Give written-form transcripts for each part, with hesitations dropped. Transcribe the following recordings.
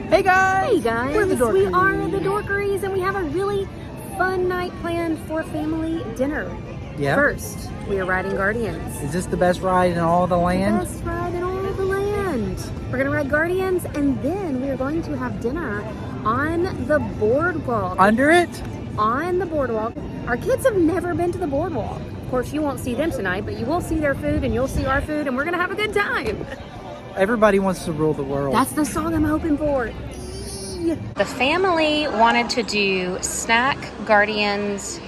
Hey guys! Hey guys! We're the Dorkeries. We are the Dorkeries, and we have a really fun night planned for family dinner. Yeah. First, we are riding Guardians. Is this the best ride in all the land? The best ride in all the land. We're gonna ride Guardians, and then we are going to have dinner on the Boardwalk. Under it? On the Boardwalk. Our kids have never been to the Boardwalk. Of course, you won't see them tonight, but you will see their food, and you'll see our food, and we're gonna have a good time. Everybody wants to rule the world. That's the song I'm hoping for. The family wanted to do snack, Guardians,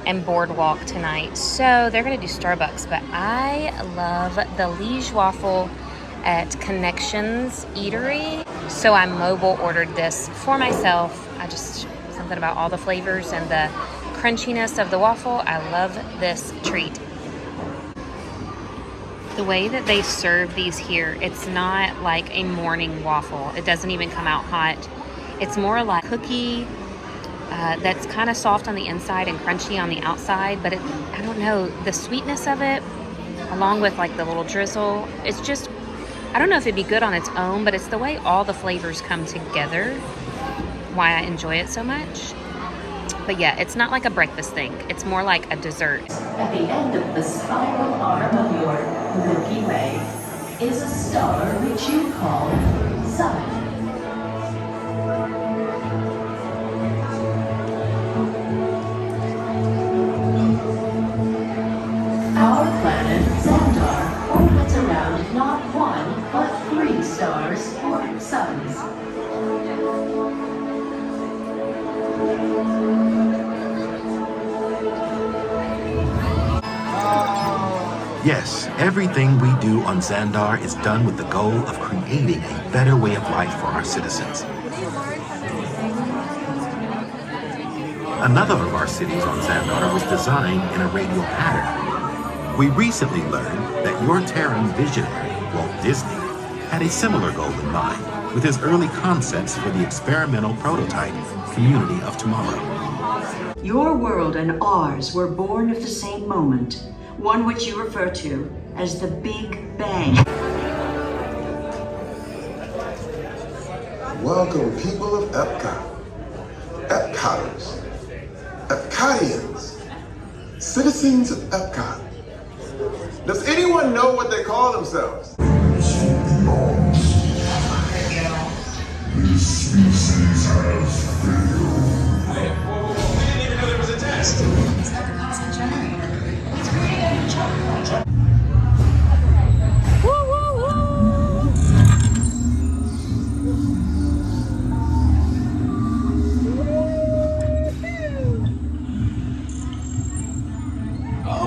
and Boardwalk tonight. So they're going to do Starbucks, but I love the Liege waffle at Connections Eatery. So I mobile ordered this for myself. Something about all the flavors and the crunchiness of the waffle. I love this treat. The way that they serve these here, it's not like a morning waffle. It doesn't even come out hot. It's more like cookie that's kind of soft on the inside and crunchy on the outside. But I don't know, the sweetness of it, along with like the little drizzle, it's just, I don't know if it'd be good on its own, but it's the way all the flavors come together, why I enjoy it so much. But yeah, it's not like a breakfast thing. It's more like a dessert. At the end of the spiral arm of your Milky Way is a star which you call Sun. Our planet, Xandar, orbits around not one, but 3 stars or suns. Yes, everything we do on Xandar is done with the goal of creating a better way of life for our citizens. Another of our cities on Xandar was designed in a radial pattern. We recently learned that your Terran visionary, Walt Disney, had a similar goal in mind with his early concepts for the experimental prototype Community of Tomorrow. Your world and ours were born of the same moment. One which you refer to as the Big Bang. Welcome, people of Epcot, Epcoters, Epcotians, citizens of Epcot. Does anyone know what they call themselves? This species has failed. Wait, we didn't even know there was a test. It's not the constant generator. It's creating a new chunk. Woo, woo, woo!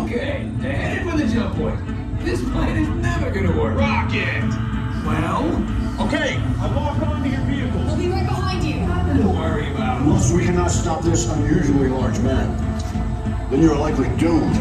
Okay, they're headed for the jump point. This plan is never gonna work. Rocket! Well? Okay, I lock onto your vehicles. We'll be right behind you. Nothing to worry about. Unless we cannot stop this unusually large man, then you're likely doomed.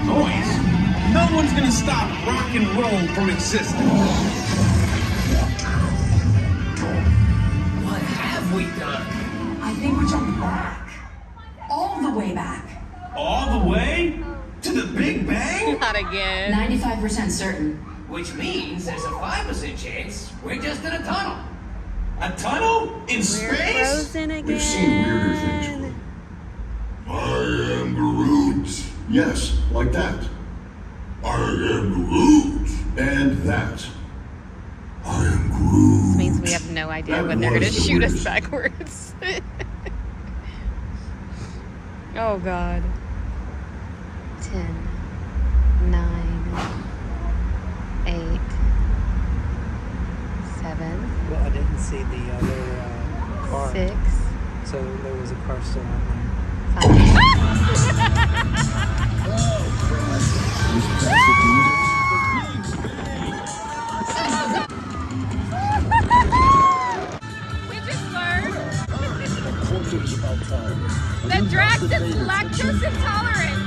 Noise? No one's gonna stop rock and roll from existing. What have we done? I think we're jumping back. All the way back. All the way? To the Big Bang? Not again. 95% certain. Which means there's a 5% chance we're just in a tunnel. A tunnel? In We're space? frozen again. We've seen weirder things. I am Groot. Yes, like that. I am Groot. And that. I am Groot. This means we have no idea when they're going to shoot us backwards. Oh, God. 10, 9, 8, 7. Well, I didn't see the other car. 6. So there was a car still out there. 5. We just learned that Drax is lactose intolerant.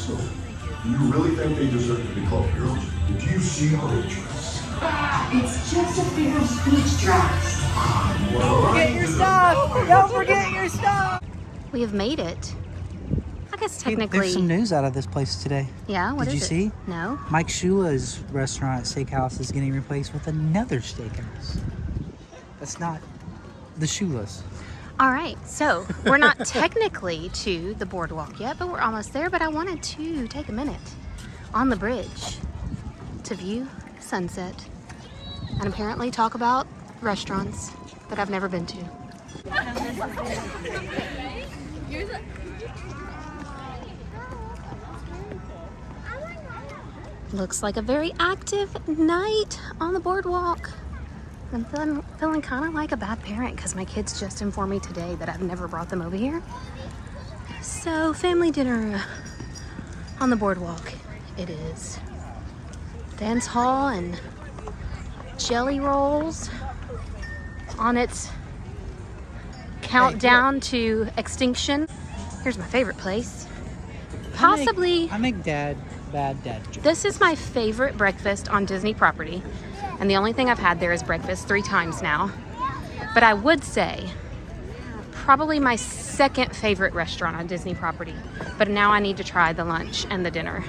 So, do you really think they deserve to be called heroes? Do you see how they dress? It's just a figure of speech, Drax. Forget your stuff! Don't forget your stuff! We have made it. I guess technically. There's some news out of this place today. Yeah, what Did is you it? see? No. Mike Shula's restaurant steakhouse is getting replaced with another steakhouse. That's not the Shula's. All right, so we're not technically to the boardwalk yet, but we're almost there. But I wanted to take a minute on the bridge to view sunset and apparently talk about restaurants that I've never been to. Looks like a very active night on the boardwalk. I'm feeling kind of like a bad parent because my kids just informed me today that I've never brought them over here. So family dinner on the boardwalk it is. Dance hall and jelly rolls on its countdown to extinction. Here's my favorite place. Possibly. I make bad dad jokes. This is my favorite breakfast on Disney property. And the only thing I've had there is breakfast 3 times now. But I would say probably my second favorite restaurant on Disney property. But now I need to try the lunch and the dinner.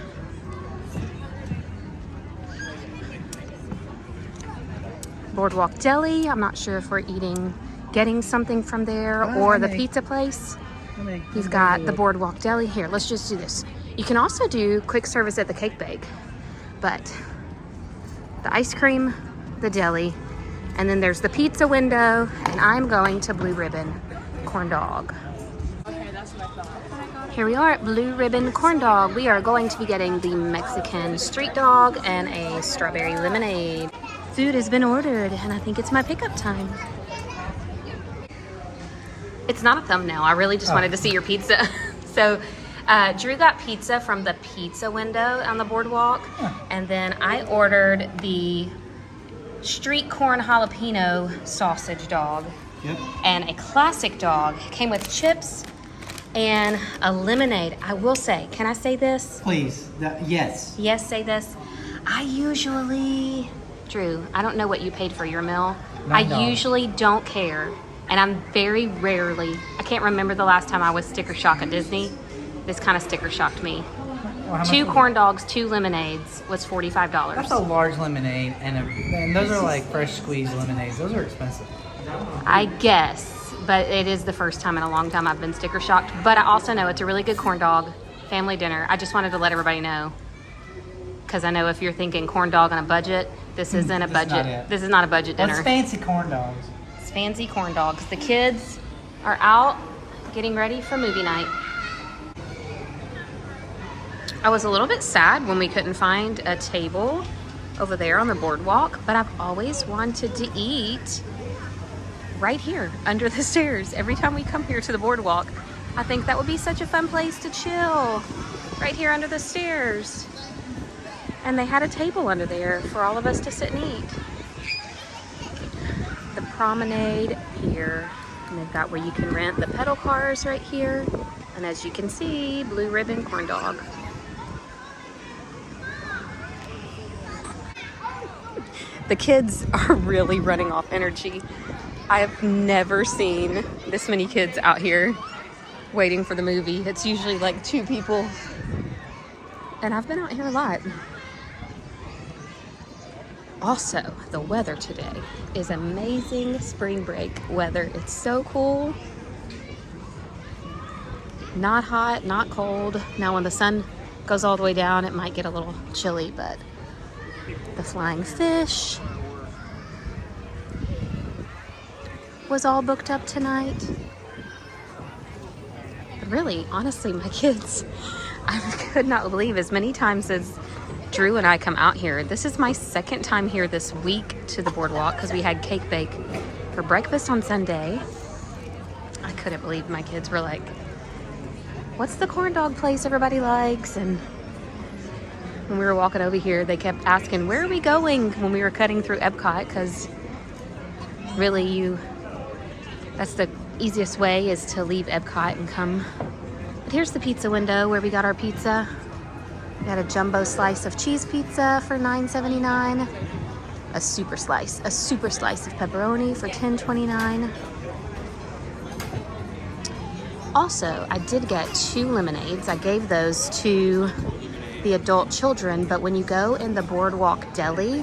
Boardwalk Deli. I'm not sure if we're getting something from there or the pizza place. You've got the Boardwalk Deli. Here, let's just do this. You can also do quick service at the Cake Bake. But the ice cream, the deli, and then there's the pizza window, and I'm going to Blue Ribbon Corn Dog. Here we are at Blue Ribbon Corn Dog. We are going to be getting the Mexican street dog and a strawberry lemonade. Food has been ordered, and I think it's my pickup time. It's not a thumbnail. I really just wanted to see your pizza. So Drew got pizza from the pizza window on the boardwalk, and then I ordered the street corn jalapeno sausage dog. Yep. And a classic dog. Came with chips and a lemonade. I will say, can I say this? Please, yes. Yes, say this. I usually, Drew, I don't know what you paid for your meal. I $9. usually don't care. And I'm very rarely, I can't remember the last time I was sticker shock at Disney. This kind of sticker shocked me. Well, 2 corn dogs, 2 lemonades was $45. That's a large lemonade, and those are like fresh squeezed lemonades. Those are expensive. I guess, but it is the first time in a long time I've been sticker shocked. But I also know it's a really good corn dog, family dinner. I just wanted to let everybody know. Because I know if you're thinking corn dog on a budget, this isn't a budget. This is not a budget dinner. It's fancy corn dogs. It's fancy corn dogs. The kids are out getting ready for movie night. I was a little bit sad when we couldn't find a table over there on the boardwalk, but I've always wanted to eat right here under the stairs. Every time we come here to the boardwalk, I think that would be such a fun place to chill, right here under the stairs. And they had a table under there for all of us to sit and eat. The promenade here, and they've got where you can rent the pedal cars right here. And as you can see, Blue Ribbon Corn Dog. The kids are really running off energy. I have never seen this many kids out here waiting for the movie. It's usually like 2 people. And I've been out here a lot. Also, the weather today is amazing spring break weather. It's so cool. Not hot, not cold. Now when the sun goes all the way down, it might get a little chilly, but the flying fish was all booked up tonight. But really, honestly, my kids, I could not believe as many times as Drew and I come out here. This is my second time here this week to the boardwalk because we had Cake Bake for breakfast on Sunday. I couldn't believe my kids were like, what's the corn dog place everybody likes? And when we were walking over here, they kept asking, where are we going when we were cutting through Epcot? Because really that's the easiest way is to leave Epcot and come. But here's the pizza window where we got our pizza. Got a jumbo slice of cheese pizza for $9.79. A super slice of pepperoni for $10.29. Also, I did get 2 lemonades. I gave those to the adult children, but when you go in the Boardwalk deli,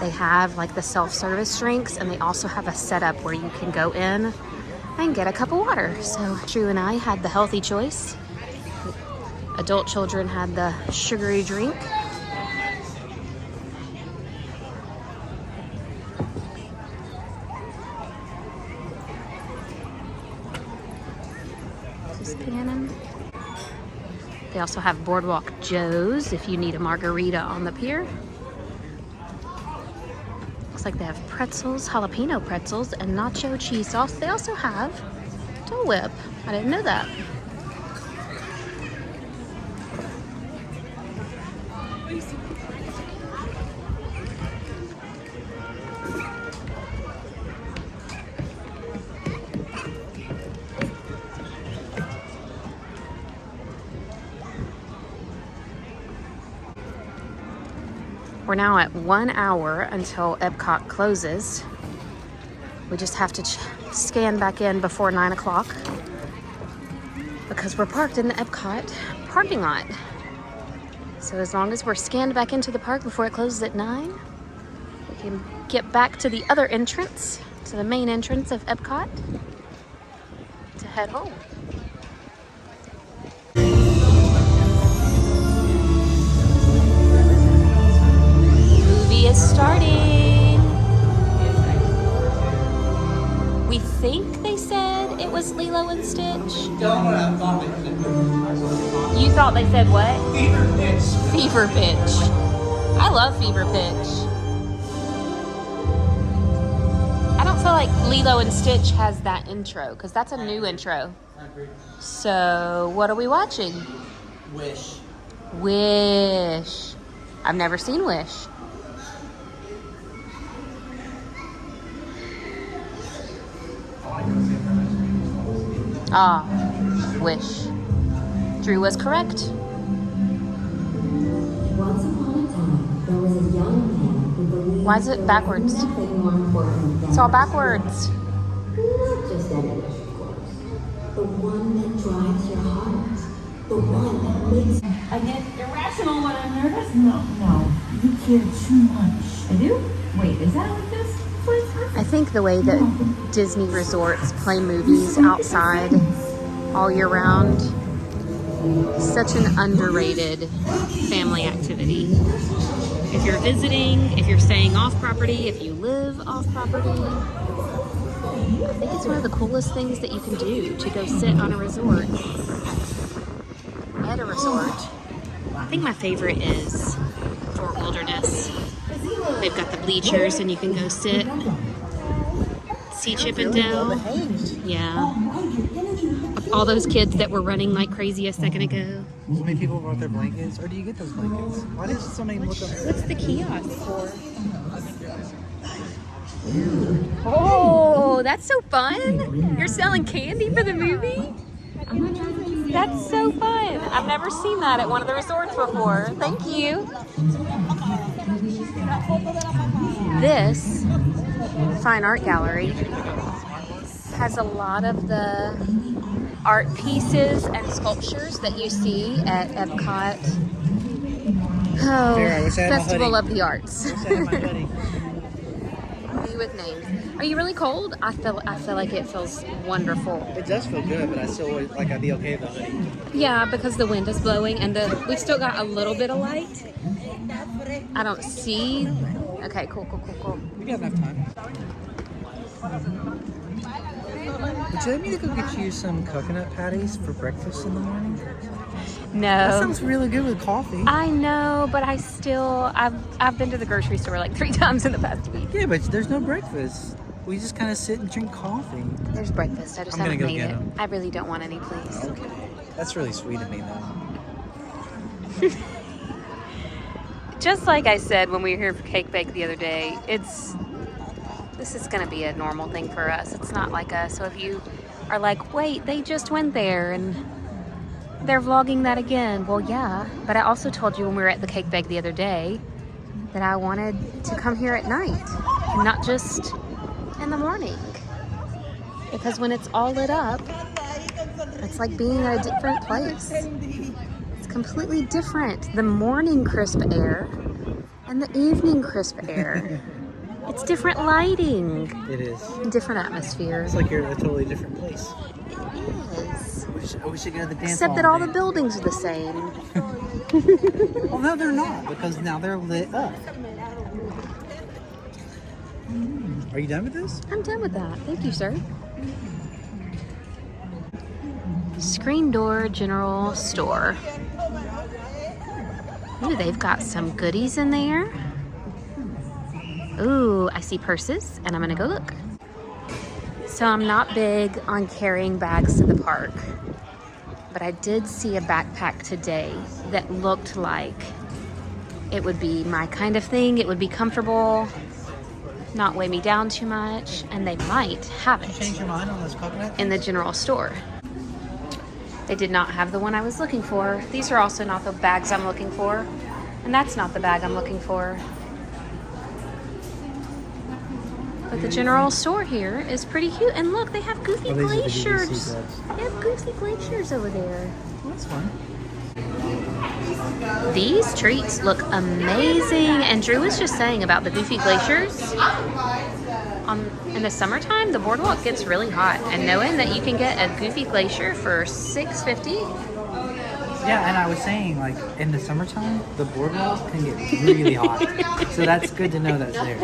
they have like the self-service drinks, and they also have a setup where you can go in and get a cup of water. So Drew and I had the healthy choice. Adult children had the sugary drink. Just panning. They also have Boardwalk Joe's if you need a margarita on the pier. Looks like they have pretzels, jalapeno pretzels, and nacho cheese sauce. They also have Dole Whip. I didn't know that. We're now at 1 hour until Epcot closes. We just have to scan back in before 9 o'clock because we're parked in the Epcot parking lot. So as long as we're scanned back into the park before it closes at 9, we can get back to the other entrance, to the main entrance of Epcot, to head home. Is starting. We think they said it was Lilo and Stitch. You thought they said what? Fever pitch. Fever Pitch. I love Fever Pitch. I don't feel like Lilo and Stitch has that intro because that's a new intro. So what are we watching? Wish. Wish. I've never seen Wish. Ah, Wish. Drew was correct. Once upon a time, there was a young man who believed. Why is it backwards? Nothing more important than It's all backwards. Not just any wish, of course. The one that drives your heart. The one that makes. I get irrational when I'm nervous? No. You care too much. I do? Wait, is that like this? I think the way that Disney resorts play movies outside all year round is such an underrated family activity. If you're visiting, if you're staying off property, if you live off property, I think it's one of the coolest things that you can do to go sit on a resort. At a resort. I think my favorite is Fort Wilderness. They've got the bleachers and you can go sit, see Chip and Dale. Yeah. All those kids that were running like crazy a second ago. So many people brought their blankets, or do you get those blankets? Why did so many look up? What's the kiosk for? Oh, that's so fun. You're selling candy for the movie? That's so fun. I've never seen that at one of the resorts before. Thank you. This fine art gallery has a lot of the art pieces and sculptures that you see at Epcot. Oh, Festival of the Arts. Movie with names. Are you really cold? I feel like it feels wonderful. It does feel good, but I still would, like I'd be okay with the hoodie. Yeah, because the wind is blowing and we've still got a little bit of light. I don't see. Okay, cool. We got enough time. Would you like me to go get you some coconut patties for breakfast in the morning? No. That sounds really good with coffee. I know, but I've been to the grocery store like 3 times in the past week. Yeah, but there's no breakfast. We just kind of sit and drink coffee. There's breakfast. I just haven't made it. I really don't want any, please. Okay. That's really sweet of me, though. Just like I said when we were here for Cake Bake the other day, this is going to be a normal thing for us. It's not like us. So if you are like, wait, they just went there, and They're vlogging that again. Well, yeah, but I also told you when we were at the Cake Bake the other day that I wanted to come here at night, not just in the morning. Because when it's all lit up, it's like being at a different place. It's completely different. The morning crisp air and the evening crisp air. It's different lighting. It is. Different atmosphere. It's like you're in a totally different place. It is. We should go to the dance Except hall that all the today. buildings are the same. Well, no, they're not, because now they're lit up. Are you done with this? I'm done with that. Thank you, sir. Screen Door General Store. Ooh, they've got some goodies in there. Ooh, I see purses, and I'm gonna go look. So I'm not big on carrying bags to the park, but I did see a backpack today that looked like it would be my kind of thing. It would be comfortable, not weigh me down too much, and they might have it Change your mind on those coconuts? in the general store. They did not have the one I was looking for. These are also not the bags I'm looking for, and that's not the bag I'm looking for. But the general store here is pretty cute. And look, they have Goofy glaciers. They have Goofy glaciers over there. Well, that's fun. These treats look amazing. And Drew was just saying about the Goofy glaciers. In the summertime, the boardwalk gets really hot. And knowing that you can get a Goofy glacier for $6.50. Yeah, and I was saying, like, in the summertime, the boardwalk can get really hot. So that's good to know that's there.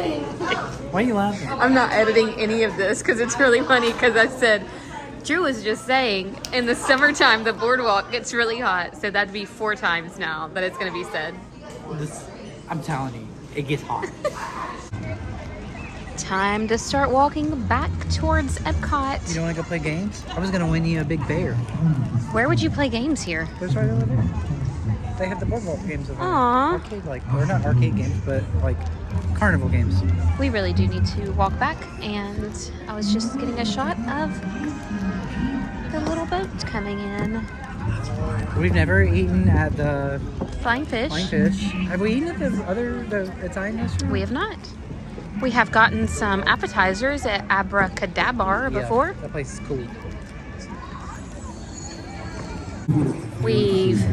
Why are you laughing? I'm not editing any of this because it's really funny because I said, Drew was just saying, in the summertime, the boardwalk gets really hot. So that'd be 4 times now that it's going to be said. I'm telling you, it gets hot. Time to start walking back towards Epcot. You don't want to go play games? I was going to win you a big bear. Where would you play games here? There's right over there. They have the boardwalk games over there. Aww. Arcade, or not arcade games, but like carnival games. We really do need to walk back, and I was just getting a shot of the little boat coming in. We've never eaten at the Flying Fish. Flying Fish. Have we eaten at the Italian restaurant? We have not. We have gotten some appetizers at Abracadabra before. Yeah, that place is cool. We've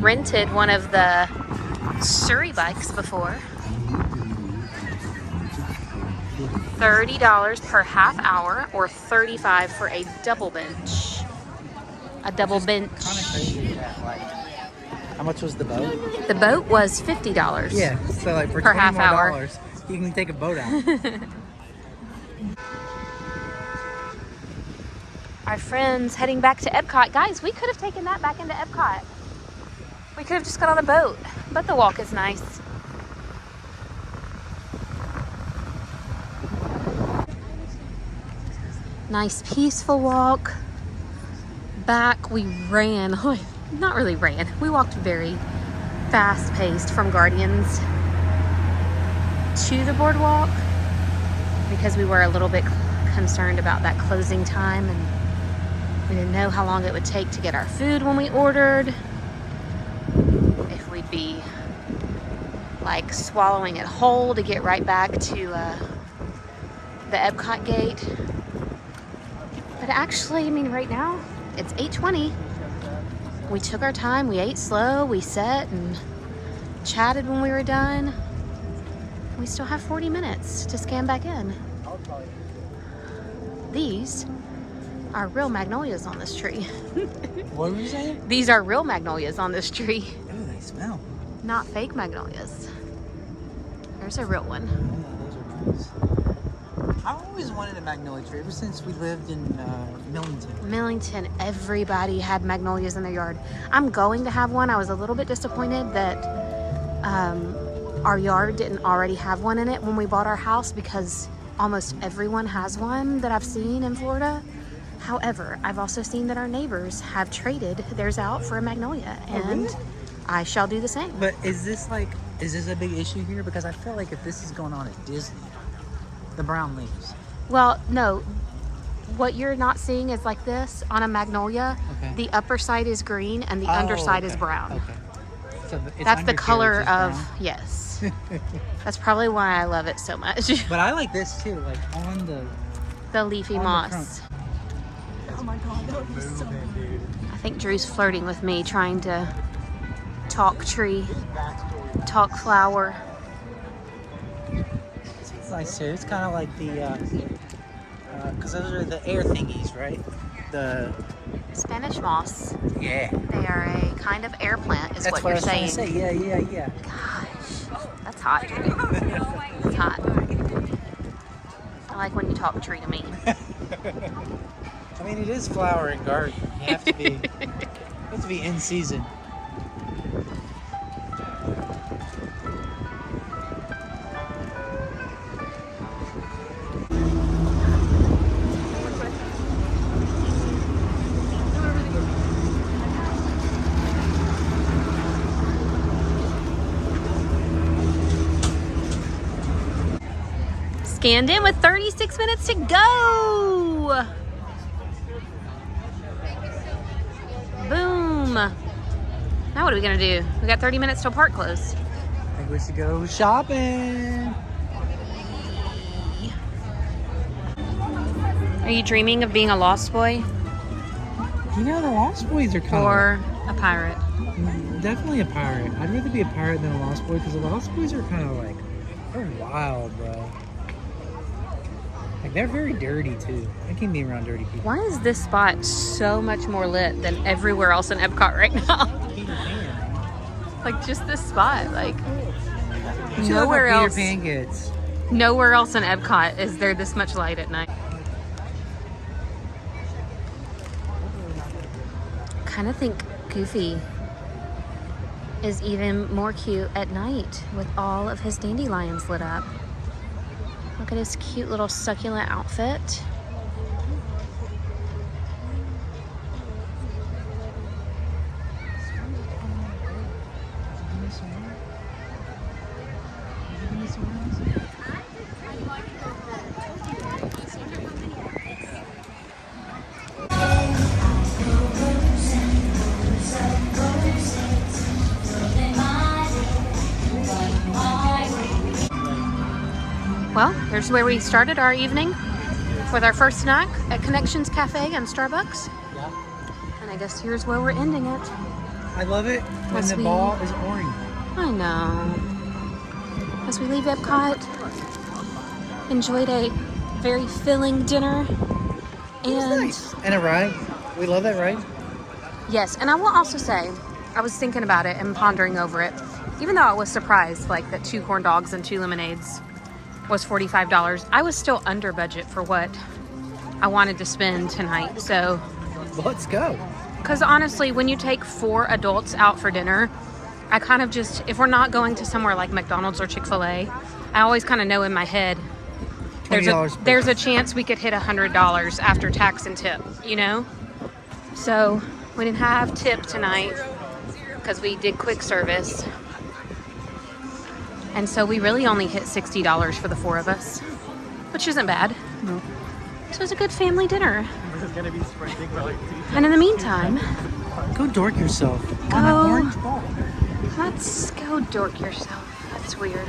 rented one of the Surrey bikes before. $30 per half hour or $35 for a double bench. A double bench. Kind of crazy that, like, how much was the boat? The boat was $50. Yeah, so like for per $20 half more hour. dollars, you can take a boat out. Our friends heading back to Epcot. Guys, we could have taken that back into Epcot. We could have just got on the boat, but the walk is nice. Nice peaceful walk. Back we ran, not really ran, we walked very fast paced from Guardians to the boardwalk because we were a little bit concerned about that closing time, and we didn't know how long it would take to get our food when we ordered, if we'd be like swallowing it whole to get right back to the Epcot gate. But actually, I mean, right now it's 8:20. We took our time, we ate slow, we sat and chatted when we were done. We still have 40 minutes to scan back in. These are real magnolias on this tree. What were you saying? These are real magnolias on this tree. Oh, they smell. Not fake magnolias. There's a real one. Yeah, those are nice. I've always wanted a magnolia tree ever since we lived in Millington. Millington, everybody had magnolias in their yard. I'm going to have one. I was a little bit disappointed that our yard didn't already have one in it when we bought our house, because almost everyone has one that I've seen in Florida. However, I've also seen that our neighbors have traded theirs out for a magnolia, and really? I shall do the same. But is this a big issue here? Because I feel like if this is going on at Disney, the brown leaves. Well, no, what you're not seeing is like this on a magnolia. Okay. The upper side is green and the underside is brown. Okay. So it's That's the color undercarriage of, is brown? yes. That's probably why I love it so much. But I like this too, like on the leafy on the moss. front. Oh my god, that would be so good. I think Drew's flirting with me, trying to talk tree, talk flower. It's nice too. It's kind of like the, because those are the air thingies, right? The Spanish moss. yeah. They are a kind of air plant, is That's what what I you're was trying saying. to say. Yeah. Gosh, that's hot. That's hot. I like when you talk tree to me. I mean, it is flower and garden. You have to be, you have to be in season. Scanned in with 36 minutes to go. Boom. Now what are we gonna do? We got 30 minutes till park close. I think we should go shopping. Are you dreaming of being a lost boy You know, the Lost Boys are kind or a pirate? of definitely a pirate. I'd rather be a pirate than a Lost Boy because the Lost Boys are kind of like, they're wild, bro. Like, they're very dirty too. I can be around dirty people. Why is this spot so much more lit than everywhere else in Epcot right now? Peter Pan. Like just this spot, like You nowhere love how else. Peter Pan gets. Nowhere else in Epcot is there this much light at night. Kind of think Goofy is even more cute at night with all of his dandelions lit up. Look at his cute little succulent outfit. Well, here's where we started our evening with our first snack at Connections Cafe and Starbucks. Yeah. And I guess here's where we're ending it. I love it when As the we- ball is orange. I know. As we leave Epcot, enjoyed a very filling dinner. And And a ride. We love that ride. yes, and I will also say, I was thinking about it and pondering over it. Even though I was surprised, like that 2 corn dogs and 2 lemonades was $45, I was still under budget for what I wanted to spend tonight. So, Let's go. because honestly, when you take 4 adults out for dinner, I kind of just, if we're not going to somewhere like McDonald's or Chick-fil-A, I always kind of know in my head, $20 there's a chance we could hit $100 after tax and tip, you know? So we didn't have tip tonight because we did quick service. And so we really only hit $60 for the 4 of us, which isn't bad. No. So it was a good family dinner. And in the meantime, Go dork yourself on an Go. orange ball. let's go dork yourself. That's weird.